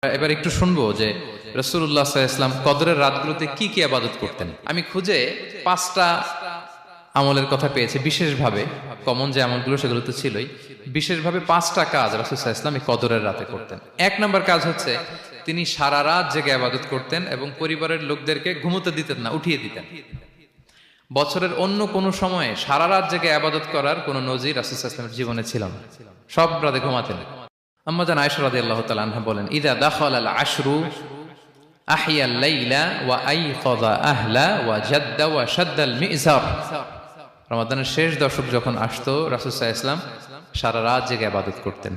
এবার একটু শুনবো যে রাসূলুল্লাহ সাল্লাল্লাহু আলাইহি ওয়াসাল্লাম কদরের রাতগুলোতে কি কি ইবাদত করতেন। আমি খুঁজে 5টা আমলের কথা পেয়েছি বিশেষভাবে। কমন যে আমলগুলো সেগুলো তো ছিলই, বিশেষভাবে 5টা কাজ রাসূল সাল্লাল্লাহু আলাইহি ওয়াসাল্লাম এই কদরের রাতে করতেন। 1 নম্বর কাজ হচ্ছে তিনি সারা রাত জেগে ইবাদত করতেন এবং পরিবারের লোকদেরকে ঘুমোতে দিতেন না, উঠিয়ে দিতেন। বছরের অন্য কোনো সময়ে সারা রাত জেগে ইবাদত করার কোনো নজির রাসূল সাল্লাল্লাহু আলাইহি ওয়াসাল্লামের জীবনে ছিল না। সব রাতে ঘুমাতেন। আম্মা জান আয়েশা রাদিয়াল্লাহু তাআলা আনহা বলেন, ইযা দাখালাল আশরু আহিয়াল লাইলা ওয়া আইকাযা আহলা ওয়া জাদ্দা ওয়া শাদ্দাল মিজার। রমাদানের শেষ দশক যখন আসতো রাসূল সাল্লাল্লাহু আলাইহি ওয়াসাল্লাম সারা রাত জেগে ইবাদত করতেন।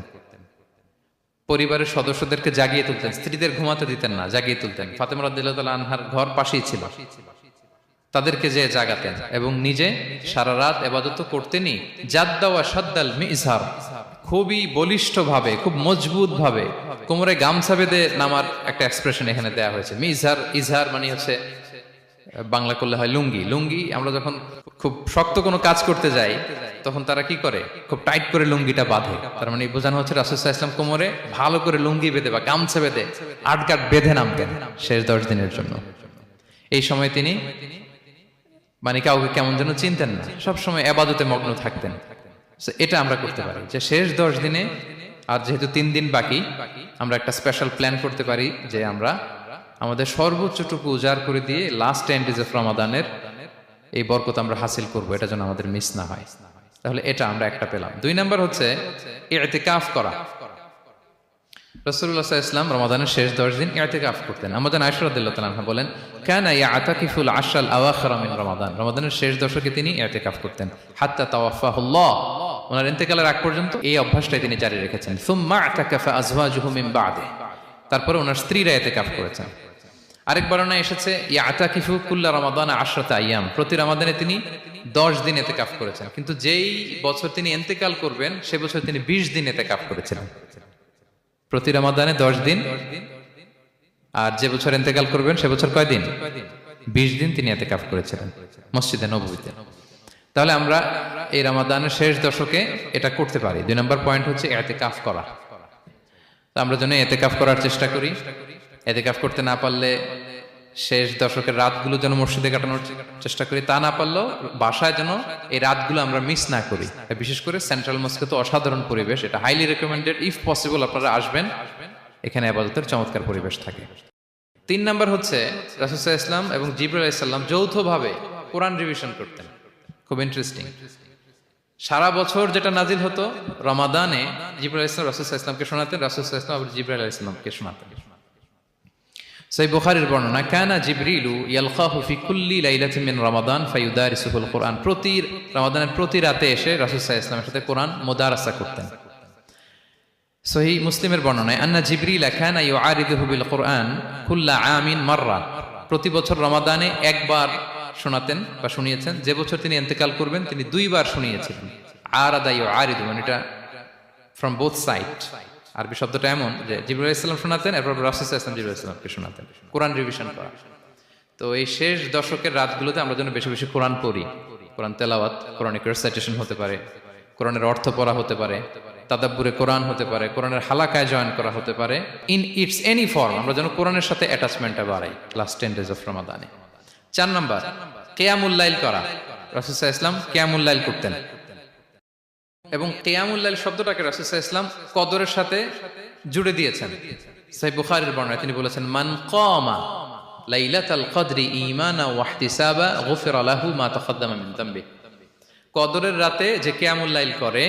পরিবারের সদস্যদেরকে জাগিয়ে তুলতেন, স্ত্রীদের ঘুমাতে দিতেন না, জাগিয়ে তুলতেন। ফাতেমা রাদিয়াল্লাহু তাআলা আনহার ঘর পাশেই ছিল, তাদেরকে যে জাগাতেন এবং নিজে সারা রাত ইবাদত করতেনই। জাদ্দা ওয়া শাদ্দাল মিজার, খুবই বলিষ্ঠ ভাবে, খুব মজবুত ভাবে কোমরে গামছা বেঁধে নামার একটা এক্সপ্রেশন এখানে দেয়া হয়েছে। মিজার, ইজহার মানে হচ্ছে বাংলা করলে হয় লুঙ্গি। লুঙ্গি আমরা যখন খুব শক্ত কোনো কাজ করতে যাই তখন তারা কি করে, খুব টাইট করে লুঙ্গিটা বাঁধে। তার মানে বোঝানো হচ্ছে রাসূল সাল্লাল্লাহু আলাইহি ওয়াসাল্লাম কোমরে ভালো করে লুঙ্গি বেঁধে বা গামছা বেঁধে আটগাট বেঁধে নামতেন শেষ 10 দিনের জন্য। এই সময় তিনি মানে কাউকে কেমন যেন চিনতেন না, সবসময় ইবাদতে মগ্ন থাকতেন। এটা আমরা করতে পারি যে শেষ 10 দিনে, আর যেহেতু 3 দিন বাকি, আমরা একটা স্পেশাল প্ল্যান করতে পারি যে আমরা আমাদের সর্বোচ্চটুকু উজাড় করে দিয়ে লাস্ট 10 ডেজ অফ রমাদানের এই বরকত আমরা হাসিল করব, এটা যেন আমাদের মিস না হয়। তাহলে এটা আমরা একটা পেলাম। 2 নাম্বার হচ্ছে ইতিকাফ করা। রাসূলুল্লাহ সাল্লাল্লাহু আলাইহি ওয়াসাল্লাম রমাদানের শেষ 10 দিন ইতিকাফ করতেন। আমাদের আয়েশা রাদিয়াল্লাহু তাআলা আনহা বলেন, কানা ইয়াতাকিফুল আশরাল আওয়াখির মিন রমাদান। রমাদানের শেষ দশকে তিনি ইতিকাফ করতেন। হাত্তা তাওয়াফাহুল্লাহ, ওনার ইন্তেকালের আগ পর্যন্ত এই অভ্যাসটাই তিনি জারি রেখেছেন। সুম্মা আতাকাফা আজওয়াজুহু মিন বাদে, তারপরে ওনার স্ত্রীরা ইতিকাফ করেছেন। আরেক বর্ণনায় এসেছে ইয়াতাকিফু কুল্লা রমাদান 10 আইয়াম, প্রতি রমাদানে তিনি 10 দিন ইতিকাফ করেছেন। কিন্তু যেই বছর তিনি ইন্তেকাল করবেন সে বছর তিনি 20 দিন ইতিকাফ করেছিলেন। প্রতি রমাদানে 10 দিন, আর যে বছর ইন্তেকাল করবেন সে বছর কয় দিন? 20 দিন তিনি ইতিকাফ করেছিলেন মসজিদে নববীতে। তাহলে আমরা এই রমাদানের শেষ দশকে এটা করতে পারি। 2 নম্বর পয়েন্ট হচ্ছে ইতিকাফ করা। তো আমরা যেন ইতিকাফ করার চেষ্টা করি। ইতিকাফ করতে না পারলে শেষ দশকের রাতগুলো যেন মসজিদে কাটানোর চেষ্টা করি, তা না পারলেও বাসায় যেন এই রাতগুলো আমরা মিস না করি। বিশেষ করে সেন্ট্রাল মস্কে তো অসাধারণ পরিবেশ, এটা হাইলি রেকমেন্ডেড। ইফ পসিবল আপনারা আসবেন, এখানে ইবাদতের চমৎকার পরিবেশ থাকে। 3 নাম্বার হচ্ছে রাসূল সাল্লাল্লাহু আলাইহি ওয়াসাল্লাম এবং জিবরাইল আলাইহিস সালাম যৌথভাবে কোরআন রিভিশন করতেন। খুব ইন্টারেস্টিং। সারা বছর যেটা নাজিল হতো, রমাদানে জিবরাইল আলাইহিস সালাম রাসূল সাল্লাল্লাহু আলাইহি ওয়াসাল্লামকে শোনাতেন, রাসূল সাল্লাল্লাহু আলাইহি ওয়াসাল্লাম আবার জিবরাইল আলাইহিস সালামকে শোনাতেন। সহিহ বুখারীর বর্ণনা, কানা জিবরিলু ইয়ালকাহু ফি কুল্লি লাইলাতিন মিন রমাদান ফায়ুদারিসুহুল কুরআন। প্রতি রমাদানের প্রতি রাতে এসে রাসূল সাল্লাল্লাহু আলাইহি ওয়াসাল্লামের সাথে কোরআন মুদারাসা করতেন। সহিহ মুসলিমের বর্ণনায়, আন্না জিবরিল কানা ইউআরিদুহু বিল কুরআন কুল্লা আমিন মাররা। প্রতি বছর রমাদানে একবার শোনাতেন বা শুনিয়েছেন। যে বছর তিনি ইন্তেকাল করবেন তিনি 2 বার শুনিয়েছিলেন। আরাদা ইউআরিদু মানে এটা ফ্রম বোথ সাইড। আরবি শব্দটা এমন যে জিবরাইল আলাইহিস সালাম শোনাতেন, এরপর রাসূল সাল্লাল্লাহু আলাইহি ওয়াসাল্লাম জিবরাইল আলাইহিস সালামকে শোনাতেন। কোরআন রিভিশন করা। তো এই শেষ দশকের রাতগুলোতে আমরা যেন বেশি বেশি কোরআন পড়ি। কোরআন তেলাওয়াত, কোরআনিক রিসাইটেশন হতে পারে, কোরআনের অর্থ পড়া হতে পারে, তাদাব্বুরে কোরআন হতে পারে, কোরআনের হালাকায় জয়েন করা হতে পারে। ইন ইটস এনি ফর্ম আমরা যেন কোরআনের সাথে অ্যাটাচমেন্টটা বাড়াই লাস্ট 10 ডেজ অফ রমাদানে। 4 নাম্বার কিয়ামুল লাইল করা। রাসূল সাল্লাল্লাহু আলাইহি ওয়াসাল্লাম কিয়ামুল লাইল করতেন এবং কিয়ামুল লাইল শব্দটাকে রাসূল সাল্লাল্লাহু আলাইহি ওয়াসাল্লাম কদরের সাথে জুড়ে দিয়েছেন। সহিহ বুখারীর বর্ণনায় তিনি বলেছেন, মান কামা লাইলাতাল কদরি ঈমানা ওয়া ইহতিসাবা গুফিরা লাহু মা তাকদ্দামা মিন যামবি। কদরের রাতে যে কিয়ামুল লাইল করে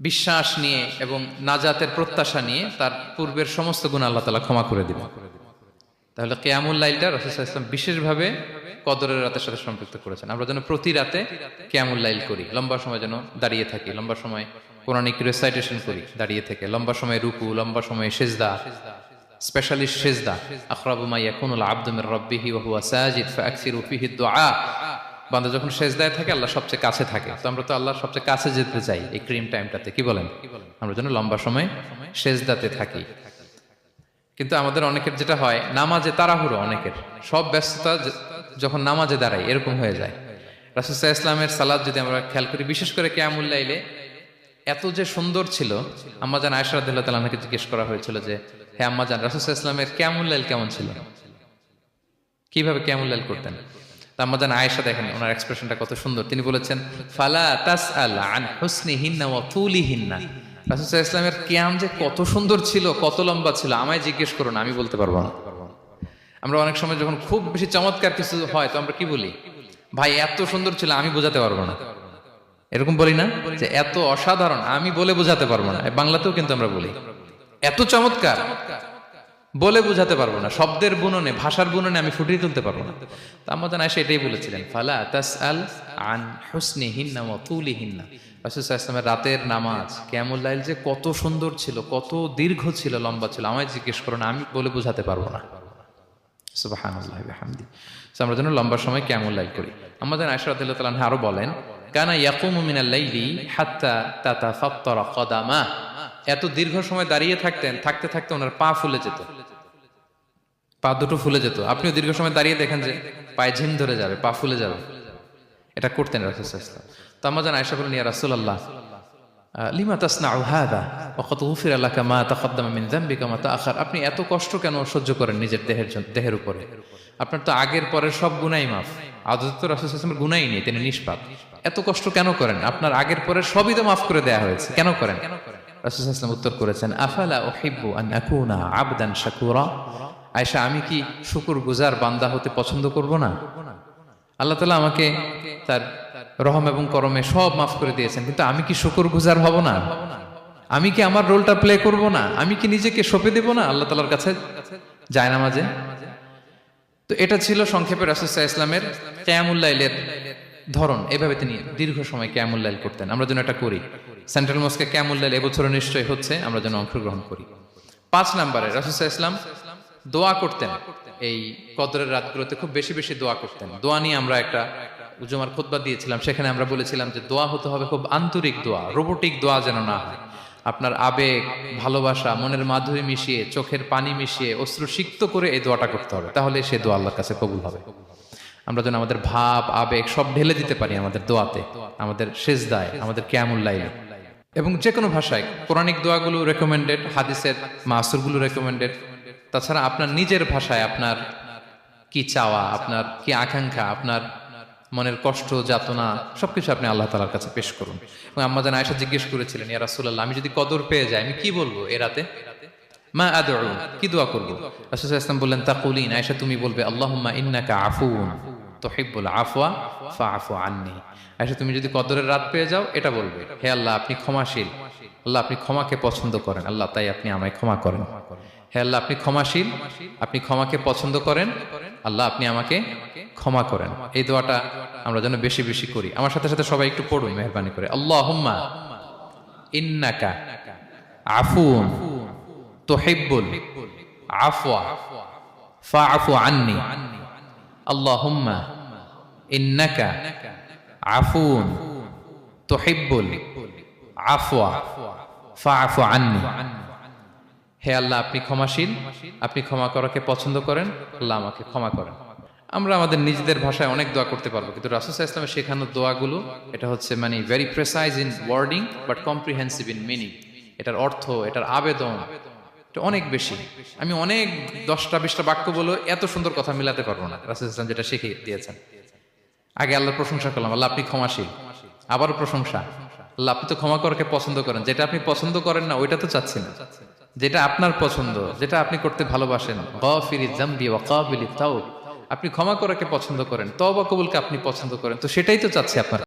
বিশ্বাস নিয়ে এবং নাজাতের প্রত্যাশা নিয়ে, তার পূর্বের সমস্ত গুনাহ আল্লাহ তাআলা ক্ষমা করে দিবেন। তাহলে কিয়ামুল লাইলটা রাসূল সাল্লাল্লাহু আলাইহি ওয়াসাল্লাম বিশেষভাবে কদরের রাতের সাথে সম্পৃক্ত করেছেন। আমরা যেন প্রতি রাতে কিয়ামুল লাইল করি, লম্বা সময় যেন দাঁড়িয়ে থাকি, লম্বা সময় কোরআনিক রিসাইটেশন করি দাঁড়িয়ে থেকে, লম্বা সময় রুকু, লম্বা সময় সিজদা, স্পেশালি সিজদা। আখরাবু মা ইয়াকুনুল আবদু মির রাব্বিহি ওয়া হুয়া সাজিদ ফাআকসিরু ফিহি দুআ। বান্দা যখন সিজদায় থাকে আল্লাহ সবচেয়ে কাছে থাকে। তো আমরা তো আল্লাহর সবচেয়ে কাছে যেতে চাই এই ক্রিম টাইমটাতে, কি বলেন? আমরা যেন লম্বা সময় সিজদাতে থাকি। কিন্তু আমাদের অনেকের যেটা হয়, নামাজে তাড়াহুড়ো, অনেকের সব ব্যস্ততা যখন নামাজে দাঁড়াই এরকম হয়ে যায়। রাসূল সাল্লাল্লাহু আলাইহি ওয়াসাল্লামের সালাত যদি আমরা খেয়াল করি, বিশেষ করে কিয়ামুল লাইলে এত যে সুন্দর ছিল, আম্মাজান আয়েশা রাদিয়াল্লাহু তাআলা আনহাকে জিজ্ঞেস করা হয়েছিল যে হে আম্মাজান, রাসূল সাল্লাল্লাহু আলাইহি ওয়াসাল্লামের কিয়ামুল লাইল কেমন ছিল, কিভাবে কিয়ামুল লাইল করতেন? তা আম্মাজান আয়েশা দেখেন ওনার এক্সপ্রেশনটা কত সুন্দর। তিনি বলেছেন ফালা তাসআল আন হুসনিহিন্না ওয়া তুলিহিন্না, রাসূল সাল্লাল্লাহু আলাইহি ওয়াসাল্লামের কিয়াম যে কত সুন্দর ছিল, কত লম্বা ছিল, আমায় জিজ্ঞেস করুন, আমি বলতে পারবো না। আমরা অনেক সময় যখন খুব বেশি চমৎকার কিছু হয় তো আমরা কি বলি, ভাই এত সুন্দর ছিল আমি বোঝাতে পারবো না, এরকম বলি না যে এত অসাধারণ আমি বলে বোঝাতে পারবো না। বাংলাতেও কিন্তু আমরা বলি এত চমৎকার বলে বোঝাতে পারবো না, শব্দের বুননে ভাষার বুননে আমি ফুটিয়ে তুলতে পারবো না। তো আম্মাজান আয়েশা এটাই বলেছিলেন ফালা তাসআল আন হুসনিহিন্না ওয়া তুলিহিন্না, রাসূল সাল্লাল্লাহু আলাইহি ওয়াসাল্লামের রাতের নামাজ কিয়ামুল লাইল যে কত সুন্দর ছিল, কত দীর্ঘ ছিল, লম্বা ছিল, আমায় জিজ্ঞেস করো না, আমি বলে বোঝাতে পারবো না। সুবহানাল্লাহি ওয়া বিহামদি। আমরা যেন লম্বা সময় কিয়ামুল লাইল করি। আম্মাজান আয়েশা রাদিয়াল্লাহু তাআলা আনহা আরো বলেন কানা ইয়াকুমু মিনাল লাইলি হাত্তা তাতাফাত্তারা কদামা, এত দীর্ঘ সময় দাঁড়িয়ে থাকতেন, থাকতে থাকতে ওনার পা ফুলে যেত, পা দুটো ফুলে যেত। আপনিও দীর্ঘ সময় দাঁড়িয়ে দেখেন যে পায়ে ঝিম ধরে যাবে, পা ফুলে যাবে, এটা করতেন রাসূল সাল্লাল্লাহু আলাইহি ওয়াসাল্লাম। তো আম্মাজান আয়েশা বলেন ইয়া রাসূলুল্লাহ লিমা তাসনাউ হাযা ওয়া ক্বাদ গুফিরা লাকা মা তাকদ্দামা মিন যামবিকা মা তাআখার, আপনি এত কষ্ট কেন সহ্য করেন নিজের দেহের উপরে? আপনার তো আগের পরের সব গুনাহ মাফ, আদত তো রাসূল সাল্লাল্লাহু আলাইহি ওয়াসাল্লামের গুনাহই নেই, তিনি নিষ্পাপ। এত কষ্ট কেন করেন? আপনার আগের পরের সবই তো মাফ করে দেয়া হয়েছে, কেন করেন? রাসূল সাল্লাল্লাহু আলাইহি ওয়াসাল্লাম উত্তর করেছেন আফালা উহিব্বু আন আকুনা আবদান শাকুরা, আয়েশা আমি কি শুকরগুজার বান্দা হতে পছন্দ করব না? আল্লাহ তাআলা আমাকে তার রহম এবং করমে সব মাফ করে দিয়েছেন, কিন্তু আমি কি শুকরগুজার হব না? আমি কি আমার রোলটা প্লে করব না? আমি কি নিজেকে সঁপে দেব না আল্লাহ তাআলার কাছে জায়নামাজে? তো এটা ছিল সংক্ষেপে রাসূল সাল্লাল্লাহু আলাইহি ওয়াসাল্লামের কিয়ামুল লাইলের ধরন। এভাবে তিনি দীর্ঘ সময় কিয়ামুল লাইল করতেন। আমরা যেন এটা করি। সেন্ট্রাল মস্কে কিয়ামুল লাইল এবছরও নিশ্চয়ই হচ্ছে, আমরা যেন অংশগ্রহণ করি। 5 নম্বরে রাসূল সাল্লাল্লাহু আলাইহি ওয়াসাল্লাম দোয়া করতেন। এই কদরের রাতগুলোতে খুব বেশি বেশি দোয়া করতেন। দোয়া নিয়ে আমরা একটা জুমার খুতবা দিয়েছিলাম, সেখানে আমরা বলেছিলাম যে দোয়া হতে হবে খুব আন্তরিক দোয়া, রোবোটিক দোয়া যেন না হয়। আপনার আবেগ, ভালোবাসা, মনের মাধুরী মিশিয়ে, চোখের পানি মিশিয়ে, অশ্রু সিক্ত করে এই দোয়াটা করতে হবে, তাহলে সে দোয়া আল্লাহর কাছে কবুল হবে। আমরা যেন আমাদের ভাব, আবেগ সব ঢেলে দিতে পারি আমাদের দোয়াতে, আমাদের সেজদায়, আমাদের কিয়ামুল লাইলে। এবং যে কোনো ভাষায় কোরআনিক দোয়াগুলো রেকমেন্ডেড, হাদিসের মাসুরগুলো রেকমেন্ডেড। তাছাড়া আপনার নিজের ভাষায় আপনার কি চাওয়া, আপনার কি আকাঙ্ক্ষা, আপনার মনের কষ্ট, যাতনা সবকিছু আপনি আল্লাহ তাআলার কাছে পেশ করুন। এবং আম্মাজান আয়েশা জিজ্ঞেস করেছিলেন ইয়া রাসূলুল্লাহ, আমি যদি কদর পেয়ে যাই আমি কি বলবো এ রাতে? মা আদউ, কি দোয়া করব? রাসূল সাল্লাল্লাহু আলাইহি ওয়াসাল্লাম বললেন তাকুলিন, আয়েশা তুমি বলবে আল্লাহুম্মা ইন্নাকা আফুউন তুহিব্বুল আফওয়া ফাআফু আন্নী। আয়েশা তুমি যদি কদরের রাত পেয়ে যাও এটা বলবে, হে আল্লাহ আপনি ক্ষমাশীল, আল্লাহ আপনি ক্ষমাকে পছন্দ করেন, আল্লাহ তাই আপনি আমায় ক্ষমা করেন। হে আল্লাহ আপনি ক্ষমাশীল, আপনি ক্ষমাকে পছন্দ করেন, আল্লাহ আপনি আমাকে ক্ষমা করেন। এই দোয়াটা আমরা যেন বেশি বেশি করি। আমার সাথে সাথে সবাই একটু পড়ুন মেহেরবানি করে। আল্লাহুম্মা ইন্নাকা আফুউন তুহিব্বুল আফওয়া ফাআফু আন্নী। আল্লাহুম্মা ইন্নাকা আফুউন তুহিব্বুল আফওয়া ফাআফু আন্নী। হে আল্লাহ আপনি ক্ষমাশীল, আপনি ক্ষমা করাকে পছন্দ করেন, আল্লাহ আমাকে ক্ষমা করেন। আমরা আমাদের নিজেদের ভাষায় অনেক দোয়া করতে পারবো, কিন্তু রাসূল সাল্লাল্লাহু আলাইহি ওয়াসাল্লামের শেখানো দোয়াগুলো এটা হচ্ছে মানে very precise in wording but comprehensive in meaning. এটার অর্থ, এটার আবেদন এটা অনেক বেশি। আমি অনেক 10টা-20টা বাক্য বলে এত সুন্দর কথা মিলাতে পারবো না। রাসূল সাল্লাল্লাহু আলাইহি ওয়াসাল্লাম যেটা শিখিয়ে দিয়েছেন, আগে আল্লাহর প্রশংসা করলাম, আল্লাহ আপনি ক্ষমাশীল, আবারও প্রশংসা, আল্লাহ আপনি তো ক্ষমা করাকে পছন্দ করেন। যেটা আপনি পছন্দ করেন না ওইটা তো চাচ্ছি না, যেটা আপনার পছন্দ, যেটা আপনি করতে ভালোবাসেন, গাফিরিয যামবি ওয়া কাবিলিত তাওব, আপনি ক্ষমা করাকে পছন্দ করেন, তওবা কবুলকে আপনি পছন্দ করেন, তো সেটাই তো চাচ্ছি আপনার